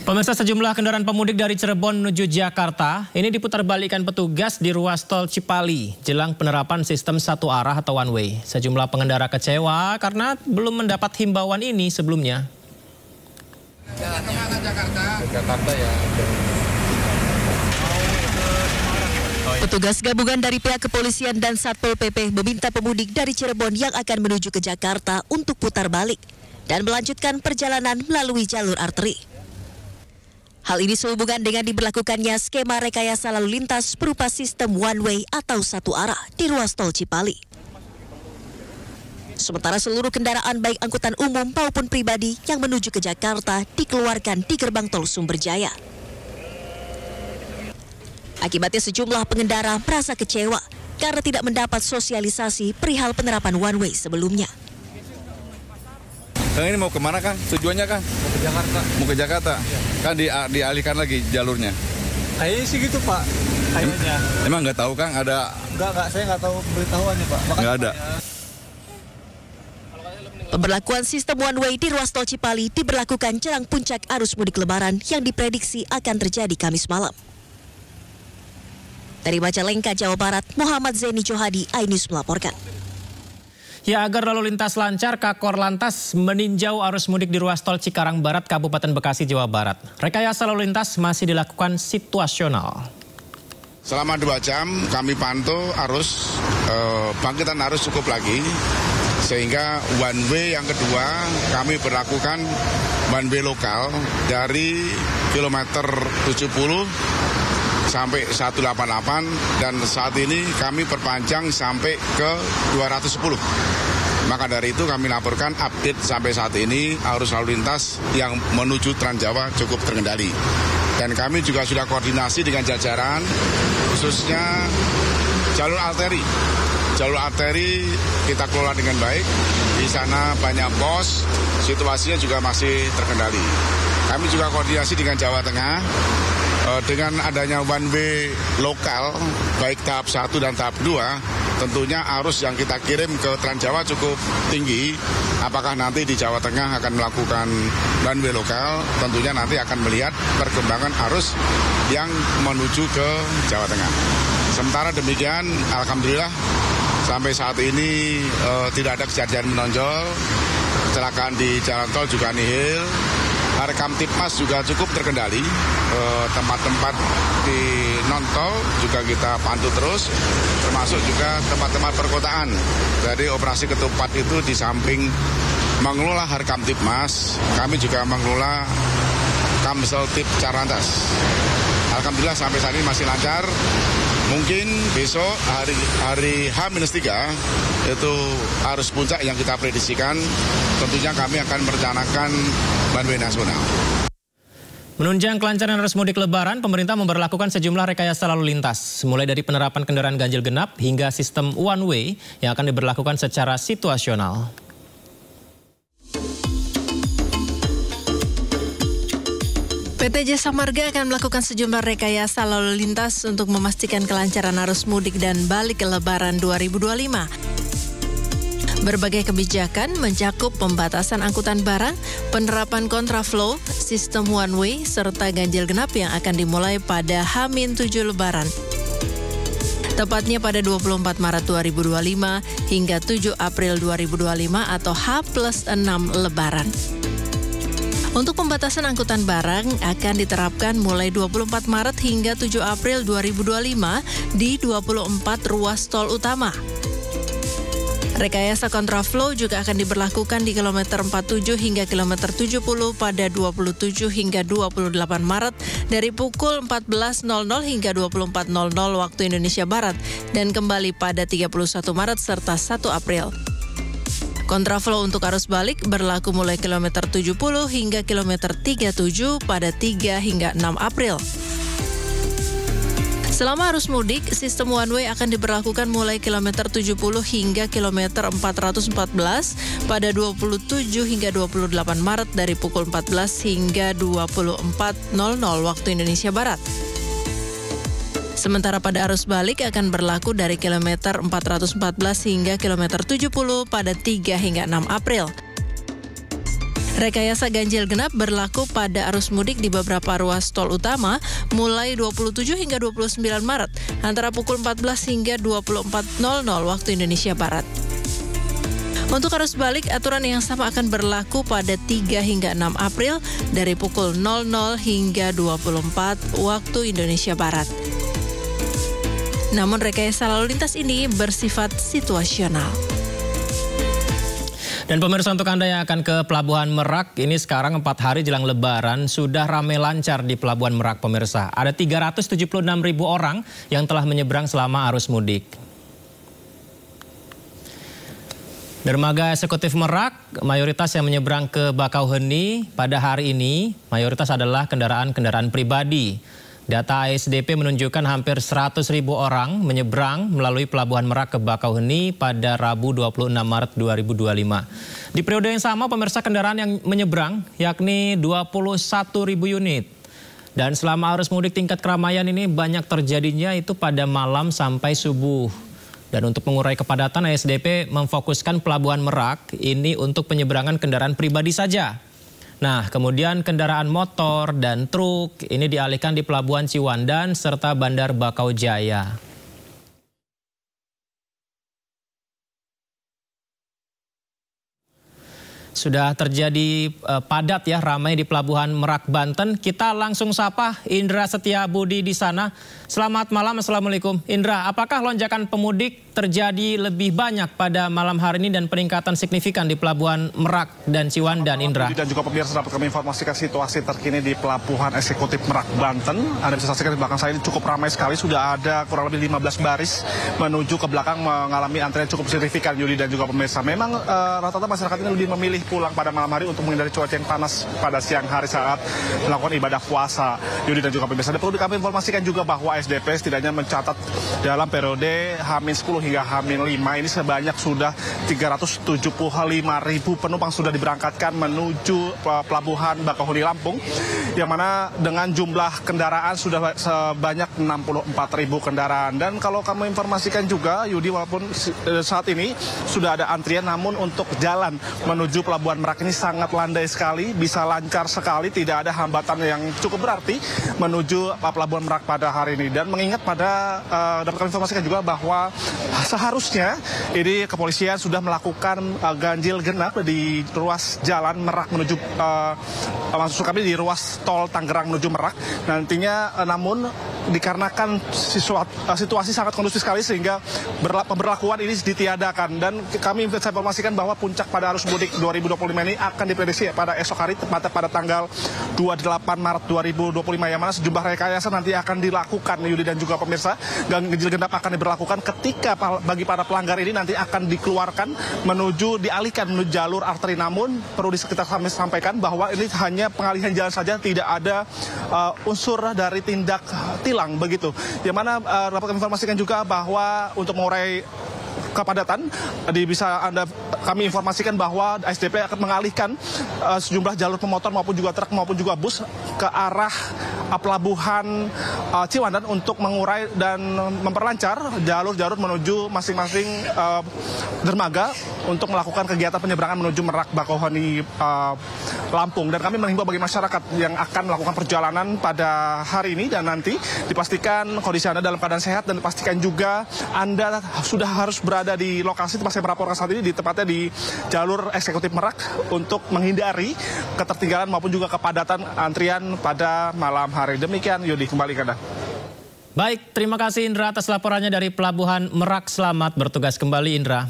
Pemirsa, sejumlah kendaraan pemudik dari Cirebon menuju Jakarta ini diputarbalikkan petugas di ruas tol Cipali jelang penerapan sistem satu arah atau one way. Sejumlah pengendara kecewa karena belum mendapat himbauan ini sebelumnya. Jalan kemana Jakarta? Jakarta ya. Petugas gabungan dari pihak kepolisian dan Satpol PP meminta pemudik dari Cirebon yang akan menuju ke Jakarta untuk putar balik dan melanjutkan perjalanan melalui jalur arteri. Hal ini sehubungan dengan diberlakukannya skema rekayasa lalu lintas berupa sistem one way atau satu arah di ruas tol Cipali. Sementara seluruh kendaraan baik angkutan umum maupun pribadi yang menuju ke Jakarta dikeluarkan di gerbang tol Sumberjaya. Akibatnya sejumlah pengendara merasa kecewa karena tidak mendapat sosialisasi perihal penerapan one way sebelumnya. Kang, ini mau kemana Kang? Tujuannya Kang? Mau ke Jakarta. Mau ke Jakarta? Ya. Kan dialihkan lagi jalurnya? Kayaknya sih gitu Pak. Kayaknya. Emang nggak tahu Kang ada? Enggak, saya nggak tahu pemberitahuannya Pak. Nggak ada. Pemberlakuan sistem one way di ruas tol Cipali diberlakukan jelang puncak arus mudik Lebaran yang diprediksi akan terjadi Kamis malam. Dari Majalengka, Jawa Barat, Muhammad Zaini Johadi, iNews melaporkan. Ya, agar lalu lintas lancar, Kakor Lantas meninjau arus mudik di ruas tol Cikarang Barat, Kabupaten Bekasi, Jawa Barat. Rekayasa lalu lintas masih dilakukan situasional. Selama 2 jam kami pantau arus, bangkitan arus cukup lagi. Sehingga one way yang kedua kami berlakukan one way lokal dari kilometer 70 sampai 188 dan saat ini kami perpanjang sampai ke 210. Maka dari itu kami laporkan update sampai saat ini arus lalu lintas yang menuju Transjawa cukup terkendali. Dan kami juga sudah koordinasi dengan jajaran khususnya jalur arteri. Jalur arteri kita kelola dengan baik. Di sana banyak pos, situasinya juga masih terkendali. Kami juga koordinasi dengan Jawa Tengah. Dengan adanya one way lokal, baik tahap 1 dan tahap 2, tentunya arus yang kita kirim ke Transjawa cukup tinggi. Apakah nanti di Jawa Tengah akan melakukan one way lokal, tentunya nanti akan melihat perkembangan arus yang menuju ke Jawa Tengah. Sementara demikian, alhamdulillah sampai saat ini tidak ada kejadian menonjol, kecelakaan di jalan tol juga nihil. Harkam Tipmas juga cukup terkendali, tempat-tempat di non-tol juga kita pantau terus, termasuk juga tempat-tempat perkotaan. Jadi operasi ketupat itu di samping mengelola Harkam Tipmas, kami juga mengelola Kamsel Tip Carantas. Alhamdulillah sampai saat ini masih lancar. Mungkin besok hari H-3 itu arus puncak yang kita prediksikan, tentunya kami akan merencanakan one way nasional. Menunjang kelancaran arus mudik Lebaran, pemerintah memberlakukan sejumlah rekayasa lalu lintas, mulai dari penerapan kendaraan ganjil genap hingga sistem one way yang akan diberlakukan secara situasional. PT Jasa Marga akan melakukan sejumlah rekayasa lalu lintas untuk memastikan kelancaran arus mudik dan balik ke Lebaran 2025. Berbagai kebijakan mencakup pembatasan angkutan barang, penerapan kontraflow, sistem one way, serta ganjil genap yang akan dimulai pada H-7 Lebaran. Tepatnya pada 24 Maret 2025 hingga 7 April 2025 atau H+6 Lebaran. Untuk pembatasan angkutan barang akan diterapkan mulai 24 Maret hingga 7 April 2025 di 24 ruas tol utama. Rekayasa kontraflow juga akan diberlakukan di kilometer 47 hingga kilometer 70 pada 27 hingga 28 Maret dari pukul 14.00 hingga 24.00 waktu Indonesia Barat dan kembali pada 31 Maret serta 1 April. Kontraflow untuk arus balik berlaku mulai kilometer 70 hingga kilometer 37 pada 3 hingga 6 April. Selama arus mudik, sistem one way akan diberlakukan mulai kilometer 70 hingga kilometer 414 pada 27 hingga 28 Maret dari pukul 14 hingga 24.00 waktu Indonesia Barat. Sementara pada arus balik akan berlaku dari kilometer 414 hingga kilometer 70 pada 3 hingga 6 April. Rekayasa ganjil genap berlaku pada arus mudik di beberapa ruas tol utama mulai 27 hingga 29 Maret antara pukul 14 hingga 24.00 waktu Indonesia Barat. Untuk arus balik, aturan yang sama akan berlaku pada 3 hingga 6 April dari pukul 00 hingga 24 waktu Indonesia Barat. Namun rekayasa lalu lintas ini bersifat situasional. Dan pemirsa, untuk Anda yang akan ke Pelabuhan Merak, ini sekarang 4 hari jelang Lebaran sudah ramai lancar di Pelabuhan Merak, pemirsa. Ada 376.000 orang yang telah menyeberang selama arus mudik. Dermaga Eksekutif Merak, mayoritas yang menyeberang ke Bakauheni pada hari ini, mayoritas adalah kendaraan-kendaraan pribadi. Data ASDP menunjukkan hampir 100.000 orang menyeberang melalui Pelabuhan Merak ke Bakauheni pada Rabu 26 Maret 2025. Di periode yang sama, pemirsa, kendaraan yang menyeberang yakni 21.000 unit. Dan selama arus mudik tingkat keramaian ini banyak terjadinya itu pada malam sampai subuh. Dan untuk mengurai kepadatan, ASDP memfokuskan Pelabuhan Merak ini untuk penyeberangan kendaraan pribadi saja. Nah, kemudian kendaraan motor dan truk ini dialihkan di Pelabuhan Ciwandan serta Bandar Bakau Jaya. Sudah terjadi padat ya, ramai di Pelabuhan Merak, Banten. Kita langsung sapa Indra Setiabudi di sana. Selamat malam, Assalamualaikum. Indra, apakah lonjakan pemudik terjadi lebih banyak pada malam hari ini dan peningkatan signifikan di Pelabuhan Merak dan Ciwandan, Indra? Dan juga pemirsa, dapat kami informasikan situasi terkini di Pelabuhan Eksekutif Merak, Banten. Anda bisa saksikan di belakang saya ini cukup ramai sekali. Sudah ada kurang lebih 15 baris menuju ke belakang mengalami antrian cukup signifikan, Yudi dan juga pemirsa. Memang rata-rata masyarakat ini lebih memilih pulang pada malam hari untuk menghindari cuaca yang panas pada siang hari saat melakukan ibadah puasa, Yudi dan juga pemirsa. Dan perlu kami informasikan juga bahwa SDP setidaknya mencatat dalam periode H-10 hingga H-5 ini sebanyak sudah 375.000 penumpang sudah diberangkatkan menuju Pelabuhan Bakauheni Lampung, yang mana dengan jumlah kendaraan sudah sebanyak 64.000 kendaraan. Dan kalau kami informasikan juga, Yudi, walaupun saat ini sudah ada antrian, namun untuk jalan menuju Pelabuhan Merak ini sangat landai sekali, bisa lancar sekali, tidak ada hambatan yang cukup berarti menuju Pelabuhan Merak pada hari ini. Dan mengingat pada dapat kami informasikan juga bahwa seharusnya ini kepolisian sudah melakukan ganjil genap di ruas jalan Merak menuju maksud kami di ruas tol Tangerang menuju Merak nantinya, namun dikarenakan situasi sangat kondusif sekali sehingga pemberlakuan ini ditiadakan. Dan kami bisa informasikan bahwa puncak pada arus mudik 2025 ini akan diprediksi pada esok hari, tepatnya pada tanggal 28 Maret 2025, yang mana sejumlah rekayasa nanti akan dilakukan, Yudi dan juga pemirsa. Ganjil genap akan diberlakukan ketika bagi para pelanggar ini nanti akan dikeluarkan dialihkan menuju jalur arteri. Namun perlu kita sampaikan bahwa ini hanya pengalihan jalan saja, tidak ada unsur dari tindak tilang begitu. Yang mana dapat kami informasikan juga bahwa untuk mengurai kepadatan kami informasikan bahwa SDP akan mengalihkan sejumlah jalur pemotor maupun juga truk maupun juga bus ke arah Pelabuhan Ciwandan untuk mengurai dan memperlancar jalur-jalur menuju masing-masing dermaga untuk melakukan kegiatan penyeberangan menuju Merak Bakauheni Lampung. Dan kami menghimbau bagi masyarakat yang akan melakukan perjalanan pada hari ini dan nanti dipastikan kondisi Anda dalam keadaan sehat dan dipastikan juga Anda sudah harus berada di lokasi tempat saya melaporkan saat ini, di tepatnya di jalur Eksekutif Merak, untuk menghindari ketertinggalan maupun juga kepadatan antrian pada malam hari. Demikian, Yudi, kembali ke Anda. Baik, terima kasih Indra atas laporannya dari Pelabuhan Merak. Selamat bertugas kembali, Indra.